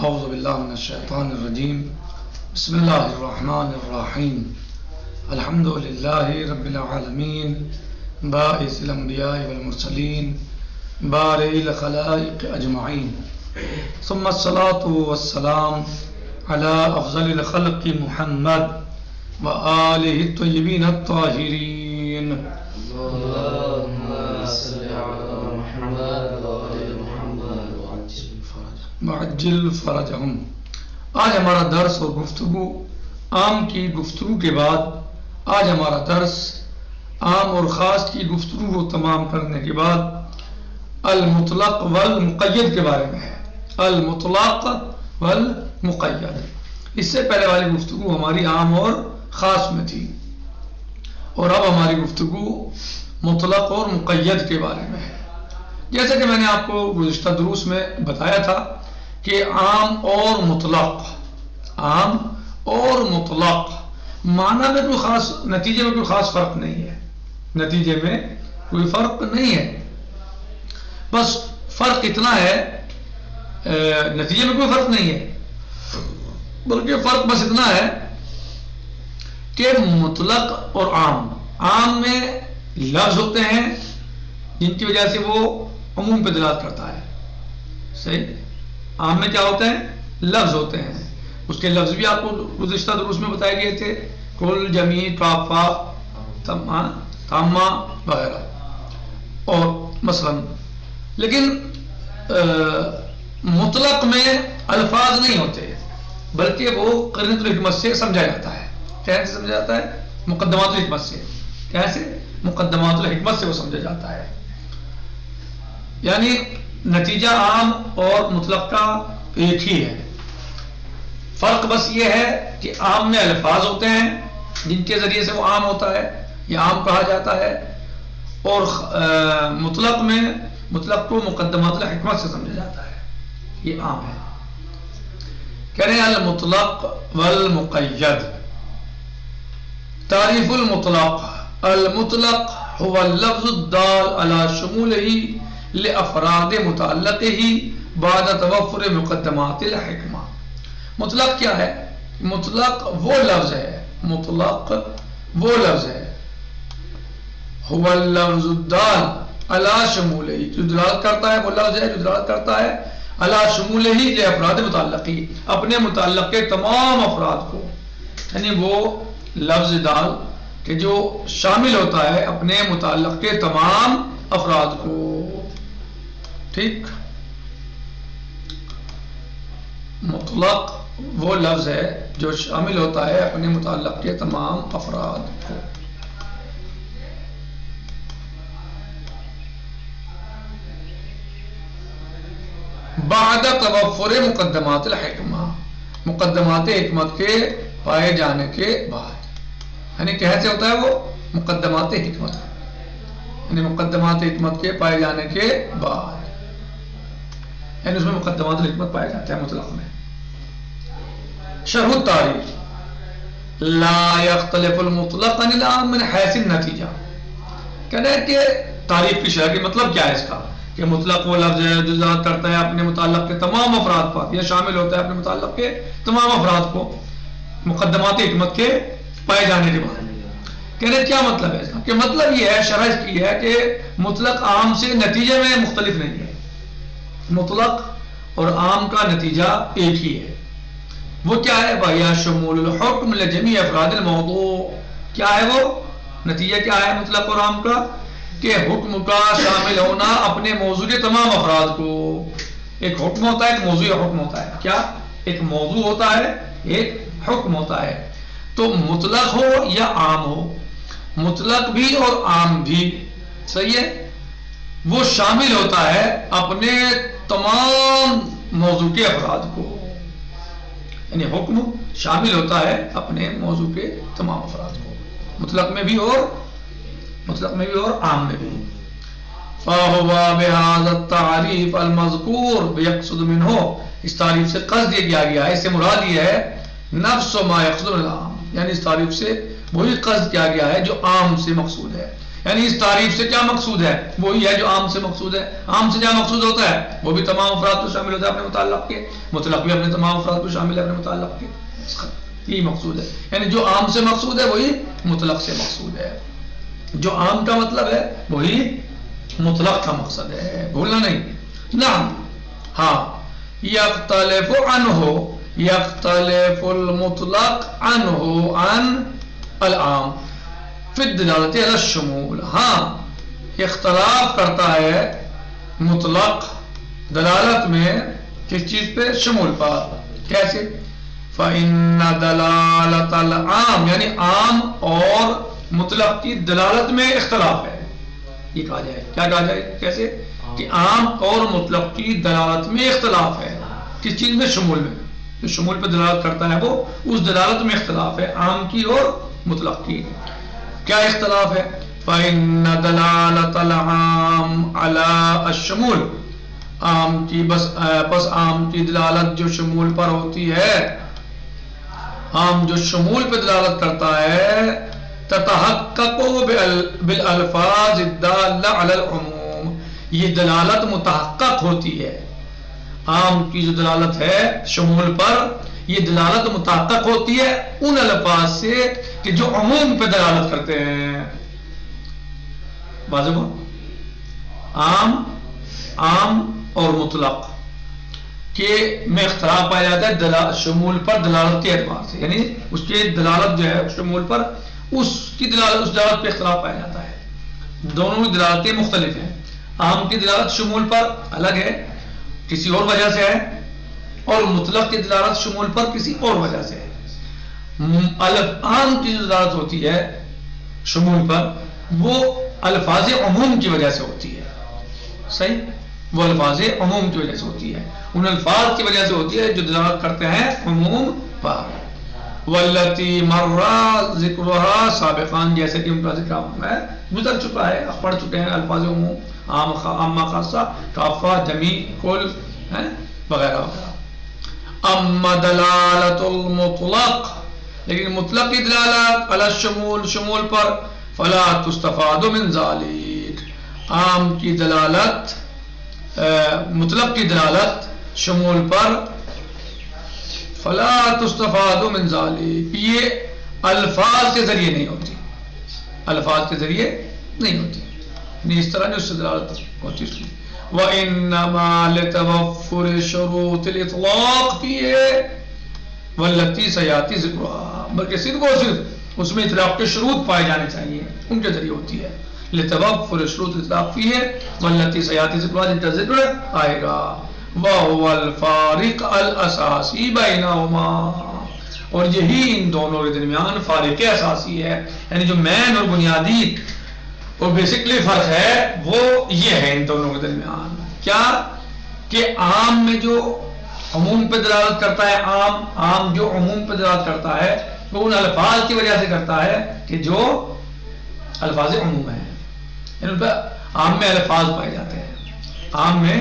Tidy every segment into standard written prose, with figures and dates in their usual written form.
اعوذ باللہ من الشیطان الرجیم بسم اللہ الرحمن الرحیم الحمد للہ رب العالمین باعث الانبیاء والمرسلین بارئ الخلائق اجمعین ثم الصلاة والسلام علی افضل الخلق محمد وآلہ الطیبین الطاہرین اللهم صل على محمد وآل محمد وعجل فرجہم۔ آج ہمارا درس اور گفتگو عام کی گفتگو کے بعد آج ہمارا درس عام اور خاص کی گفتگو کو تمام کرنے کے بعد المطلق والمقید کے بارے میں ہے۔ المطلق والمقید، اس سے پہلے والی گفتگو ہماری عام اور خاص میں تھی، اور اب ہماری گفتگو مطلق اور مقید کے بارے میں ہے۔ جیسا کہ میں نے آپ کو گزشتہ دروس میں بتایا تھا کہ عام اور مطلق معنی میں کوئی خاص، نتیجے میں کوئی خاص فرق نہیں ہے، نتیجے میں کوئی فرق نہیں ہے، بس فرق اتنا ہے، نتیجے میں کوئی فرق نہیں ہے، بلکہ فرق بس اتنا ہے کہ مطلق اور عام میں لفظ ہوتے ہیں جن کی وجہ سے وہ عموم پہ دلالت کرتا ہے، صحیح۔ عام میں کیا ہوتے ہیں؟ لفظ ہوتے ہیں، اس کے لفظ بھی آپ کو گزشتہ دروس میں بتائے گئے تھے، کل، جمیع، کافہ، تامہ وغیرہ، اور مثلا لیکن مطلق میں الفاظ نہیں ہوتے، بلکہ وہ قرینۃ الحکمت سے سمجھا جاتا ہے۔ کیسے سمجھا جاتا ہے؟ مقدمات الحکمت سے۔ کیسے؟ مقدمات الحکمت سے وہ سمجھا جاتا ہے، یعنی نتیجہ عام اور مطلق کا ایک ہی ہے، فرق بس یہ ہے کہ عام میں الفاظ ہوتے ہیں جن کے ذریعے سے وہ عام ہوتا ہے یا عام کہا جاتا ہے، اور مطلق کو مقدمات الحکمت سے سمجھا جاتا ہے، یہ عام ہے۔ کہہ رہے ہیں المطلق والمقید۔ تعریف المطلق: المطلق هو اللفظ الدال على شموله لافراد متعلقه بعد توفر مقدمات الحکمہ۔ مطلق کیا ہے؟ مطلق وہ لفظ ہے هو اللفظ الدال على شموله، جو دلالت کرتا ہے، وہ لفظ ہے جو دلالت کرتا ہے على شموله لافراد متعلقه، اپنے متعلق کے تمام افراد کو، یعنی وہ لفظ دال کہ جو شامل ہوتا ہے اپنے متعلق کے تمام افراد کو، ٹھیک۔ مطلق وہ لفظ ہے جو شامل ہوتا ہے اپنے متعلق کے تمام افراد کو۔ بعد توفر مقدمات الحکمہ، مقدمات حکمت کے پائے جانے کے بعد، یعنی کیسے ہوتا ہے وہ؟ مقدمات حکمت، یعنی مقدمات حکمت کے پائے جانے کے بعد، یعنی اس میں مقدمات الحکمت پائے جاتے ہیں مطلق میں۔ شرح التعریف: لا يختلف المطلق عن العام من حیث النتیجہ۔ کہنا ہے کہ تعریف کی شرح کی مطلب کیا ہے اس کا، کہ مطلق وہ لفظ ہے جو دلالت کرتا ہے اپنے متعلق کے تمام افراد پر، یا شامل ہوتا ہے اپنے متعلق کے تمام افراد کو مقدمات حکمت کے پائے جانے کے بعد۔ کہنے کیا مطلب ہے اس کا؟ کہ مطلب یہ ہے، شرح اس کی ہے کہ مطلق عام سے نتیجے میں مختلف نہیں ہے، مطلق اور عام کا نتیجہ ایک ہی ہے۔ وہ کیا ہے؟ وَهِيَ شُمُولُ الْحُكْمِ لِجَمِيعِ أَفْرَادِ الْمَوْضُوعِ۔ کیا ہے وہ نتیجہ؟ کیا ہے مطلق اور عام کا؟ کہ حکم کا شامل ہونا اپنے موضوع کے تمام افراد کو۔ ایک حکم ہوتا ہے، ایک موضوع حکم ہوتا ہے، کیا؟ ایک موضوع ہوتا ہے، ایک حکم ہوتا ہے۔ تو مطلق ہو یا عام ہو، مطلق بھی اور عام بھی، صحیح ہے، وہ شامل ہوتا ہے اپنے تمام موضوع کے افراد کو، یعنی حکم شامل ہوتا ہے اپنے موضوع کے تمام افراد کو، مطلق میں بھی اور عام میں بھی۔ فَهُوَ بِهَذَا التَّعْرِيفِ الْمَذْكُورِ بِيَقْصُدُ مِنْهُ، اس تعریف سے قصد یہ کیا گیا ہے، اس سے مراد یہ ہے نفس ما يقصد العام، یعنی اس تعریف سے وہی قصد کیا گیا ہے جو عام سے مقصود ہے، یعنی اس تعریف سے کیا مقصود ہے؟ وہی ہے جو عام سے مقصود ہے. عام سے کیا مقصود ہوتا ہے؟ وہ بھی تمام افراد کو شامل ہوتا ہے اپنے متعلق کے. مطلق بھی اپنے تمام افراد کو شامل ہے اپنے متعلق کے. یہی مقصود ہے. یعنی جو عام سے مقصود ہے وہی مطلق سے مقصود ہے. جو عام کا مطلب ہے وہی مطلق کا مقصد ہے. بھولنا نہیں. نعم ہاں یختلف عنہ یختلف المطلق عنہ عن العام فی الدلالت علی الشمول. ہاں اختلاف کرتا ہے مطلق دلالت میں کس چیز پہ؟ شمول پر. کیسے؟ فَإِنَّ دَلَالَةَ الْعَامِ یعنی عام اور مطلق کی دلالت میں اختلاف ہے. یہ کہا جائے کیا کہا جائے؟ کیسے کہ عام اور مطلق کی دلالت میں اختلاف ہے. کس چیز میں؟ شمول میں. جو شمول پہ دلالت کرتا ہے وہ اس دلالت میں اختلاف ہے عام کی اور مطلق کی. کیا اختلاف ہے؟ فَإِنَّ دَلَالَةَ الْعَامِ عَلَى الشُّمُولِ عام کی بس عام کی دلالت جو شمول پر ہوتی ہے، عام جو شمول پہ دلالت کرتا ہے، تتحقق بالالفاظ الدالة على العموم یہ دلالت متحقق ہوتی ہے. عام کی جو دلالت ہے شمول پر یہ دلالت متحقق ہوتی ہے ان الفاظ سے کہ جو عموم پہ دلالت کرتے ہیں. واضح عام اور مطلق کے میں اختلاف پایا جاتا ہے شمول پر دلالت کے اعتبار سے. یعنی اس کی دلالت جو ہے شمول پر اس دلالت پہ اختلاف پایا جاتا ہے. دونوں دلالتیں مختلف ہیں. عام کی دلالت شمول پر الگ ہے کسی اور وجہ سے ہے اور مطلق کی دلالت شمول پر کسی اور وجہ سے ہے. عام کی جو دلالت ہوتی ہے شمول پر وہ الفاظ عموم کی وجہ سے ہوتی ہے. صحیح؟ وہ الفاظ عموم کی وجہ سے ہوتی ہے. ان الفاظ کی وجہ سے ہوتی ہے جو دلالت کرتے ہیں عموم پر. واللتی مر ذکرها سابقا جیسے کہ ان کا ذکر گزر چکا ہے، پڑھ چکے ہیں. الفاظ عموم عامہ خاصہ کافہ جمی کل وغیرہ وغیرہ. اما دلالت المطلق لیکن مطلق کی دلالت علی الشمول شمول پر فلا تستفاد من ذالک عام کی دلالت مطلق کی دلالت شمول پر فلا تستفاد من ذالک یہ الفاظ کے ذریعے نہیں ہوتی. الفاظ کے ذریعے نہیں ہوتی. نہیں اس طرح نہیں اس سے دلالت ہوتی اس کی. وَإِنَّمَا لِتَوَفُّرِ شُرُوطِ الْإِطْلَاقِ فِيهِ وَالَّتِي سَيَأْتِي ذِكْرُهَا بلکہ صرف اور صرف اس میں اطلاق کے شروط پائے جانے چاہیے ان کے ذریعے ہوتی ہے. لِتَوَفُّرِ شُرُوطِ الْإِطْلَاقِ فِيهِ وَالَّتِي سَيَأْتِي ذِكْرُهَا جن کا ذکر آئے گا. وَهُوَ الْفَارِقُ الْأَسَاسِي بَيْنَهُمَا اور یہی ان دونوں کے درمیان فارق اساسی ہے. یعنی جو مین اور بنیادی اور بیسکلی فرق ہے وہ یہ ہے ان دونوں کے درمیان. کیا کہ عام میں جو عموم پہ دلالت کرتا ہے عام جو عموم پہ دلالت کرتا ہے وہ ان الفاظ کی وجہ سے کرتا ہے کہ جو الفاظ عموم ہیں. یعنی ان پہ عام میں الفاظ پائے جاتے ہیں. عام میں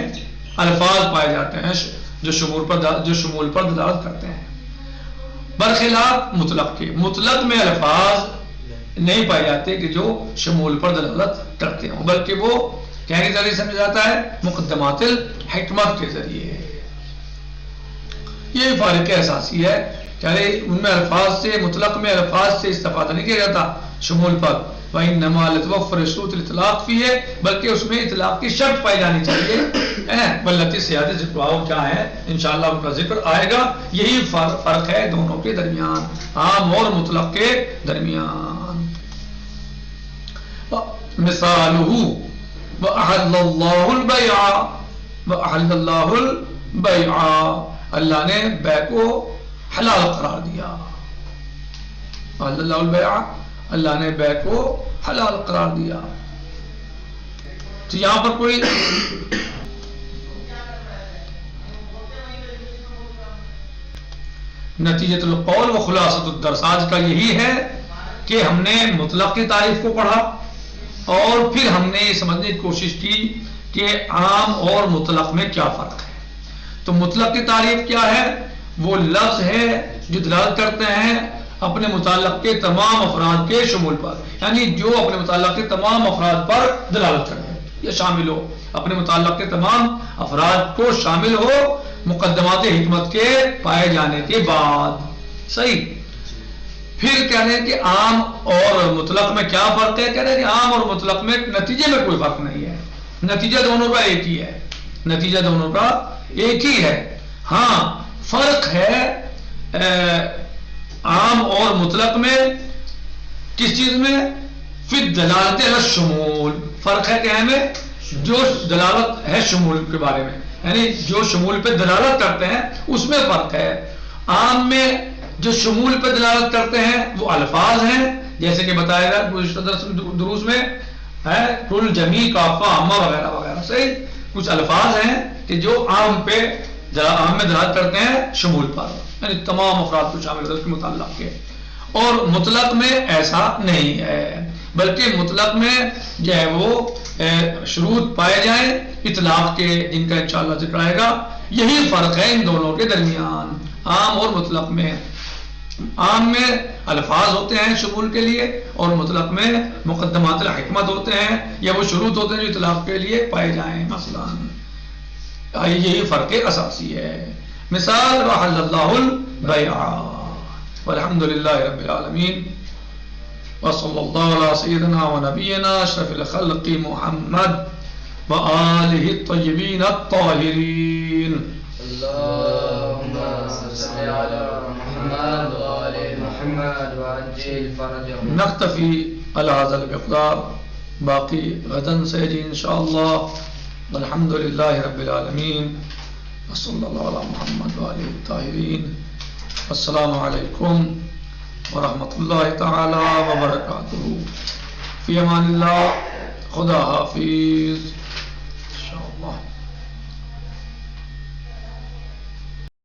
الفاظ پائے جاتے ہیں جو شمول پر دلالت کرتے ہیں برخلاف مطلق کے. مطلق میں الفاظ نہیں پائے جاتے کہ جو شمول پر دلالت کرتے ہوں بلکہ وہ کیا کے ذریعے سمجھا جاتا ہے؟ مقدمات الحکمت کے ذریعے. یہ فارق اساسی ہے کہ ان میں الفاظ سے مطلق میں الفاظ سے استفادہ نہیں کیا جاتا شمول پر. وَإِنَّمَا لِتَوَفُّرِ شُرُوطِ الْإِطْلَاقِ فِيهِ بلکہ اس میں اطلاق کی شرط پائی جانی چاہیے. وَالَّتِي سَيَأْتِي ذِكْرُهَا کیا ہے انشاءاللہ ان کا ذکر آئے گا. یہی فرق ہے دونوں کے درمیان عام اور مطلق کے درمیان. مثالہ وَأَحَلَّ اللَّهُ الْبَيْعَ وَأَحَلَّ اللَّهُ الْبَيْعَ اللہ نے بیع کو حلال قرار دیا. وَأَحَلَّ اللَّهُ الْبَيْعَ اللہ نے بیع کو حلال قرار دیا. تو یہاں پر کوئی نتیجۃ القول و خلاصۃ الدرس آج کا یہی ہے کہ ہم نے مطلق کی تعریف کو پڑھا اور پھر ہم نے یہ سمجھنے کی کوشش کی کہ عام اور مطلق میں کیا فرق ہے. تو مطلق کی تعریف کیا ہے؟ وہ لفظ ہے جو دلالت کرتے ہیں اپنے متعلق کے تمام افراد کے شمول پر، یعنی جو اپنے متعلق کے تمام افراد پر دلالت کرے یا شامل ہو، اپنے متعلق کے تمام افراد کو شامل ہو مقدمات حکمت کے پائے جانے کے بعد. صحیح. پھر کہہ رہے ہیں کہ عام اور مطلق میں کیا فرق ہے؟ کہہ رہے ہیں کہ عام اور مطلق میں نتیجے میں کوئی فرق نہیں ہے، نتیجہ دونوں کا ایک ہی ہے، نتیجہ دونوں کا ایک ہی ہے. ہاں فرق ہے عام اور مطلق میں. کس چیز میں؟ فی دلالت علی الشمول. فرق ہے کہ ہمیں جو دلالت ہے شمول کے بارے میں، یعنی جو شمول پہ دلالت کرتے ہیں اس میں فرق ہے. عام میں جو شمول پہ دلالت کرتے ہیں وہ الفاظ ہیں، جیسے کہ بتایا گیا گزشتہ دروس میں ہے کل، جمی، کافہ، عامہ وغیرہ وغیرہ. صحیح. کچھ الفاظ ہیں کہ جو عام میں دلالت کرتے ہیں شمول پر، یعنی تمام افراد کو شامل ہوتے ہیں متعلق کے. اور مطلق میں ایسا نہیں ہے، بلکہ مطلق میں جو ہے وہ شروط پائے جائیں اطلاق کے، جن کا انشاءاللہ ذکر آئے گا. یہی فرق ہے ان دونوں کے درمیان، عام اور مطلق میں. عام میں الفاظ ہوتے ہیں شمول کے لیے، اور مطلق میں مقدمات الحکمت ہوتے ہیں یا وہ شروط ہوتے ہیں جو اطلاق کے لیے پائے جائیں. مثلا یہی فرق اساسی ہے. مثال وحل اللہ البیع والحمد للہ رب العالمین وصلی اللہ علی سیدنا و نبینا اشرف الخلق محمد وآلہ الطیبین الطاہرین. اللهم صل على محمد وآل محمد وعجل فرجهم. نختفی علی هذا المقدار، باقی غدن سے جی انشاءاللہ. والحمد للہ رب العالمین وصلی اللہ علی محمد وآلہ الطاہرین. السلام علیکم ورحمۃ اللہ تعالی وبرکاتہ. فی امان اللہ. خدا حافظ. انشاءاللہ.